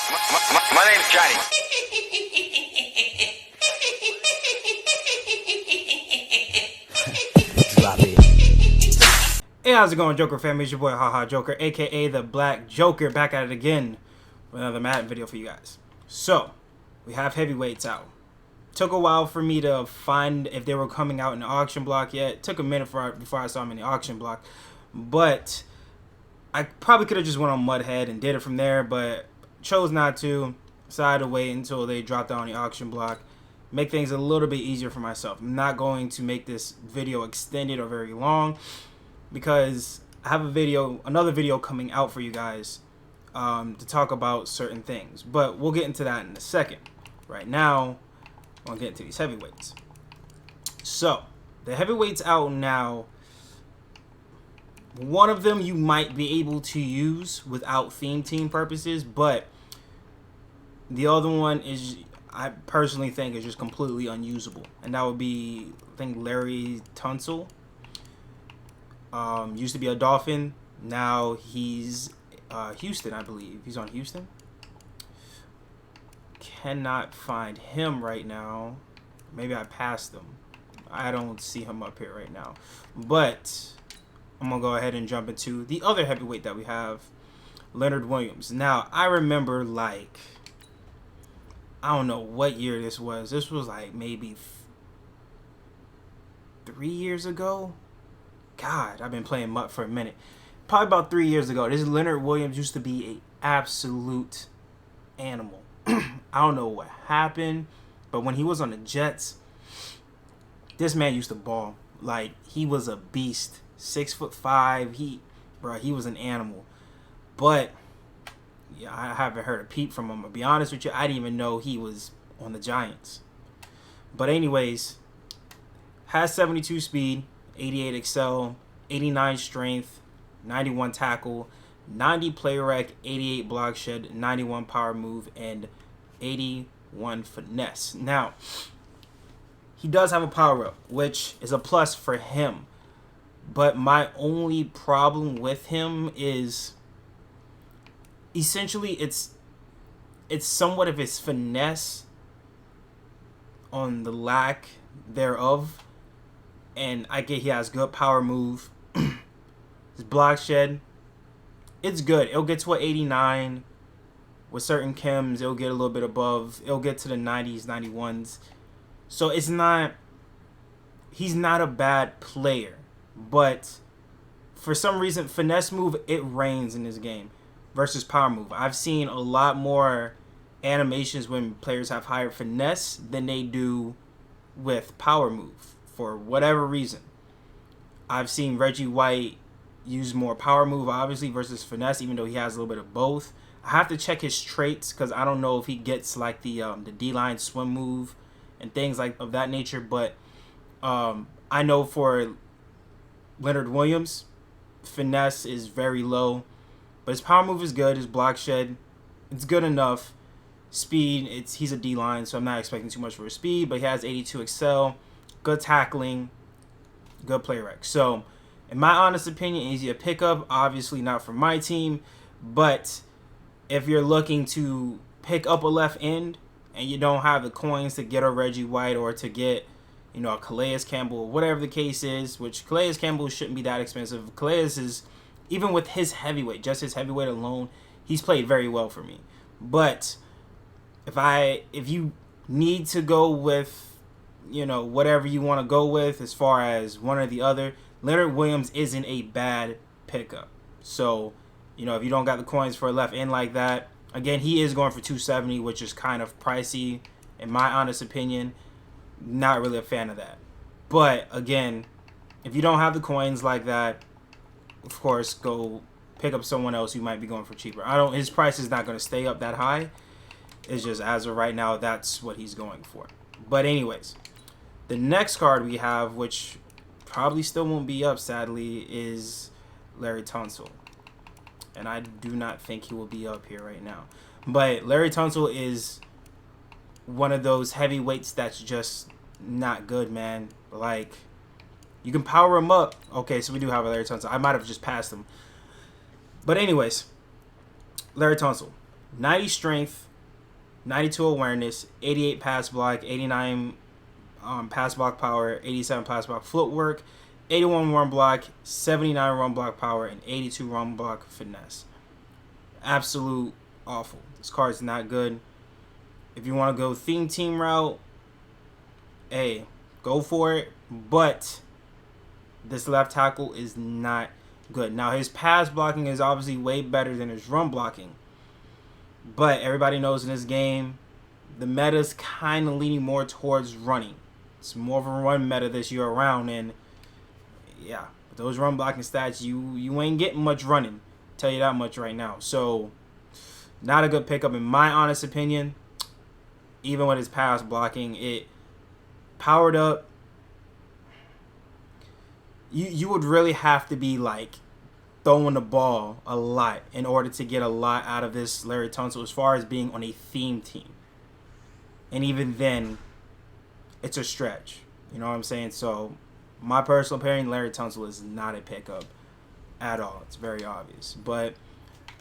My name's Johnny. Drop it. Hey, how's it going, Joker family? It's your boy, Haha Joker, aka the Black Joker, back at it again with another Madden video for you guys. So, we have heavyweights out. Took a while for me to find if they were coming out in the auction block yet. Took a minute before I saw them in the auction block. But I probably could have just went on Mudhead and did it from there, but chose not to. Decided to wait until they dropped out on the auction block. Make things a little bit easier for myself. I'm not going to make this video extended or very long, because I have another video coming out for you guys to talk about certain things. But we'll get into that in a second. Right now, I'll get into these heavyweights. So, the heavyweights out now. One of them you might be able to use without theme team purposes, but the other one is, I personally think, is just completely unusable. And that would be, I think, Larry Tunsil. Used to be a Dolphin. Now he's Houston, I believe. He's on Houston. Cannot find him right now. Maybe I passed him. I don't see him up here right now. But I'm going to go ahead and jump into the other heavyweight that we have, Leonard Williams. Now, I remember, like, I don't know what year this was. This was like maybe 3 years ago. God, I've been playing MUT for a minute. Probably about 3 years ago. This Leonard Williams used to be an absolute animal. I don't know what happened, but when he was on the Jets, this man used to ball. Like, he was a beast. 6'5". He was an animal. But yeah, I haven't heard a peep from him. To be honest with you, I didn't even know he was on the Giants. But anyways, has 72 speed, 88 excel, 89 strength, 91 tackle, 90 play rec, 88 block shed, 91 power move, and 81 finesse. Now, he does have a power up, which is a plus for him. But my only problem with him is, essentially, it's somewhat of his finesse on the lack thereof. And I get he has good power move. His block shed, it's good. It'll get to an 89. With certain chems, it'll get a little bit above. It'll get to the 90s, 91s. So it's not, he's not a bad player. But for some reason, finesse move, it reigns in this game versus power move. I've seen a lot more animations when players have higher finesse than they do with power move, for whatever reason. I've seen Reggie White use more power move, obviously, versus finesse, even though he has a little bit of both. I have to check his traits, because I don't know if he gets like the D-line swim move and things like of that nature. But I know for Leonard Williams, finesse is very low, but his power move is good. His block shed, it's good enough. Speed, he's a D-line, so I'm not expecting too much for his speed, but he has 82 excel, good tackling, good play rec. So, in my honest opinion, easy to pick up. Obviously not for my team, but if you're looking to pick up a left end and you don't have the coins to get a Reggie White or to get, you know, a Calais Campbell, whatever the case is, which Calais Campbell shouldn't be that expensive. Calais is, even with his heavyweight, just his heavyweight alone, he's played very well for me. But if you need to go with, you know, whatever you want to go with as far as one or the other, Leonard Williams isn't a bad pickup. So, you know, if you don't got the coins for a left end like that, again, he is going for 270, which is kind of pricey, in my honest opinion. Not really a fan of that. But again, if you don't have the coins like that, of course, go pick up someone else who might be going for cheaper. His price is not going to stay up that high. It's just, as of right now, that's what he's going for. But anyways, the next card we have, which probably still won't be up, sadly, is Larry Tunsil. And I do not think he will be up here right now. But Larry Tunsil is one of those heavyweights that's just not good, man. Like, you can power him up. Okay, so we do have a Larry Tunsil. I might have just passed him. But anyways, Larry Tunsil. 90 strength, 92 awareness, 88 pass block, 89 pass block power, 87 pass block footwork, 81 run block, 79 run block power, and 82 run block finesse. Absolute awful. This card's not good. If you want to go theme team route, hey, go for it. But this left tackle is not good. Now, his pass blocking is obviously way better than his run blocking. But everybody knows in this game, the meta's kind of leaning more towards running. It's more of a run meta this year around. And, yeah, with those run blocking stats, you ain't getting much running. I'll tell you that much right now. So, not a good pickup in my honest opinion. Even with his pass blocking, it powered up. You would really have to be like throwing the ball a lot in order to get a lot out of this Larry Tunsil as far as being on a theme team. And even then, it's a stretch. You know what I'm saying? So, my personal opinion, Larry Tunsil is not a pickup at all. It's very obvious. But,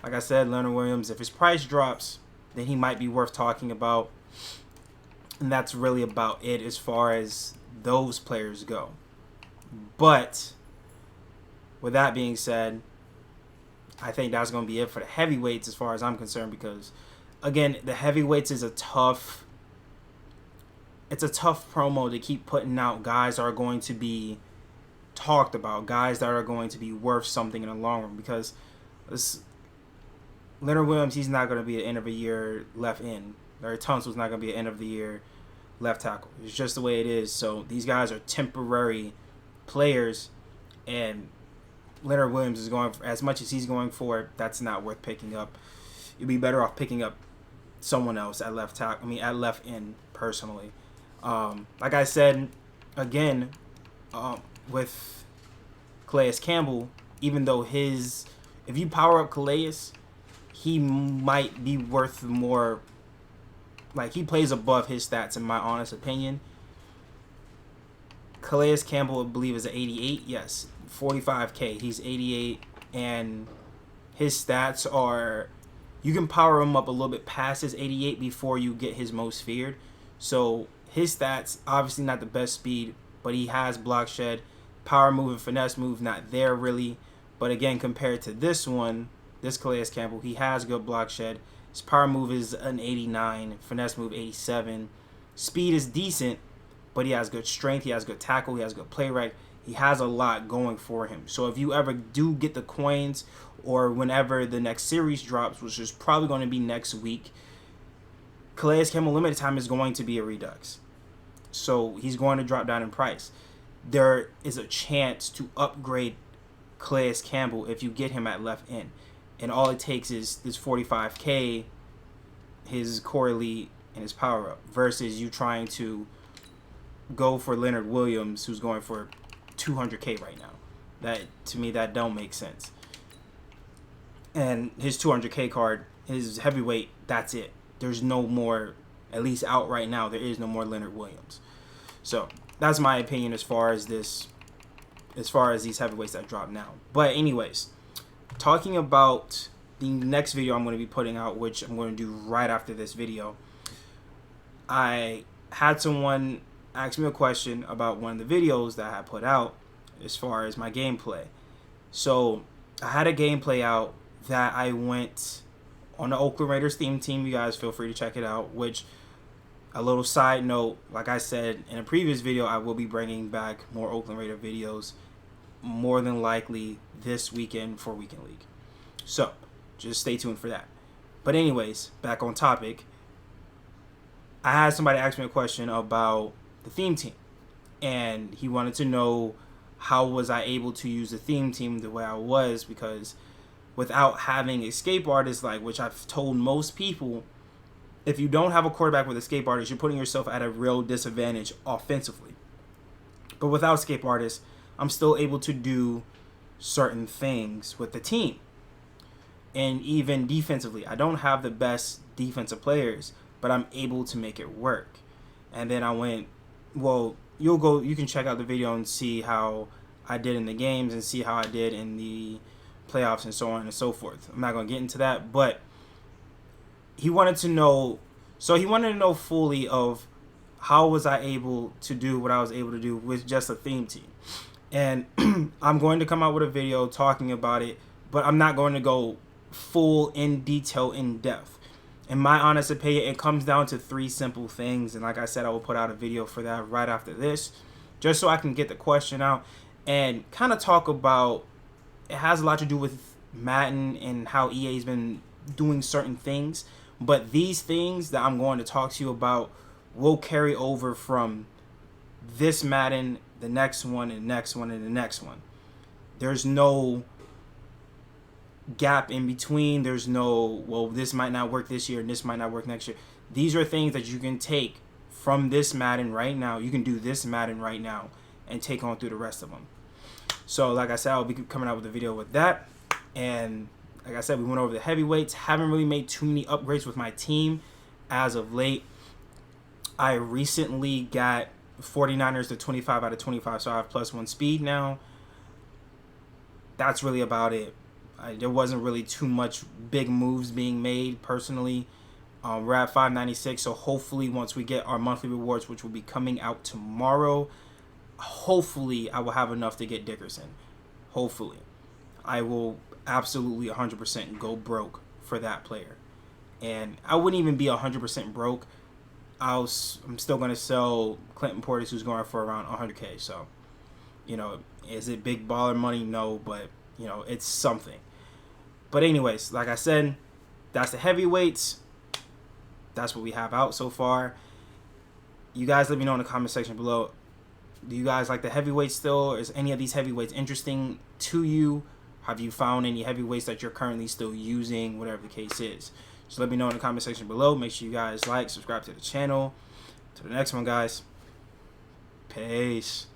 like I said, Leonard Williams, if his price drops, then he might be worth talking about. And that's really about it as far as those players go. But, with that being said, I think that's going to be it for the heavyweights as far as I'm concerned, because, again, the heavyweights is it's a tough promo to keep putting out guys that are going to be talked about, guys that are going to be worth something in the long run, because Leonard Williams, he's not going to be an end of the year left end. Larry Tunsil's not going to be an end of the year left tackle. It's just the way it is. So these guys are temporary players, and Leonard Williams is going for, as much as he's going for, that's not worth picking up. You'd be better off picking up someone else at left tackle. At left end, personally. Like I said, again, with Calais Campbell, even though if you power up Calais, he might be worth more. Like, he plays above his stats, in my honest opinion. Calais Campbell, I believe, is at 88. Yes, 45K. He's 88, and his stats are... You can power him up a little bit past his 88 before you get his most feared. So, his stats, obviously not the best speed, but he has block shed. Power move and finesse move, not there, really. But again, compared to this one, this Calais Campbell, he has good block shed. His power move is an 89, finesse move 87. Speed is decent, but he has good strength, he has good tackle, he has good play rec. He has a lot going for him. So if you ever do get the coins, or whenever the next series drops, which is probably going to be next week, Calais Campbell limited time is going to be a redux. So he's going to drop down in price. There is a chance to upgrade Calais Campbell if you get him at left end. And all it takes is this 45K, his core elite, and his power up, versus you trying to go for Leonard Williams, who's going for 200K right now. That, to me, that don't make sense. And his 200K card, his heavyweight, that's it. There's no more, at least out right now, there is no more Leonard Williams. So that's my opinion as far as these heavyweights that drop now. But anyways, talking about the next video I'm going to be putting out, which I'm going to do right after this video, I had someone ask me a question about one of the videos that I put out as far as my gameplay. So I had a gameplay out that I went on the Oakland Raiders theme team. You guys feel free to check it out, which, a little side note, like I said in a previous video, I will be bringing back more Oakland Raider videos, more than likely this weekend for Weekend League. So, just stay tuned for that. But anyways, back on topic. I had somebody ask me a question about the theme team. And he wanted to know how was I able to use the theme team the way I was, because without having escape artists, like, which I've told most people, if you don't have a quarterback with escape artists, you're putting yourself at a real disadvantage offensively. But without escape artists, I'm still able to do certain things with the team. And even defensively, I don't have the best defensive players, but I'm able to make it work. And then I went, well, you can check out the video and see how I did in the games and see how I did in the playoffs and so on and so forth. I'm not going to get into that, but he wanted to know. So he wanted to know fully of how was I able to do what I was able to do with just a theme team. And I'm going to come out with a video talking about it, but I'm not going to go full in detail, in depth. In my honest opinion, it comes down to 3 simple things. And like I said, I will put out a video for that right after this, just so I can get the question out and kind of talk about, it has a lot to do with Madden and how EA's been doing certain things. But these things that I'm going to talk to you about will carry over from this Madden, the next one, and the next one, and the next one. There's no gap in between. There's no, well, this might not work this year and this might not work next year. These are things that you can take from this Madden right now. You can do this Madden right now and take on through the rest of them. So like I said, I'll be coming out with a video with that. And like I said, we went over the heavyweights. Haven't really made too many upgrades with my team as of late. I recently got 49ers to 25 out of 25, so I have +1 speed now. That's really about it. There wasn't really too much big moves being made personally. We're at 596, so hopefully once we get our monthly rewards, which will be coming out tomorrow, hopefully I will have enough to get Dickerson. Hopefully. I will absolutely 100% go broke for that player. And I wouldn't even be 100% broke. I'm still going to sell Clinton Portis, who's going for around 100K. So, you know, is it big baller money? No, but, you know, it's something. But anyways, like I said, that's the heavyweights. That's what we have out so far. You guys let me know in the comment section below. Do you guys like the heavyweights still? Is any of these heavyweights interesting to you? Have you found any heavyweights that you're currently still using? Whatever the case is. So let me know in the comment section below. Make sure you guys like, subscribe to the channel. To the next one, guys. Peace.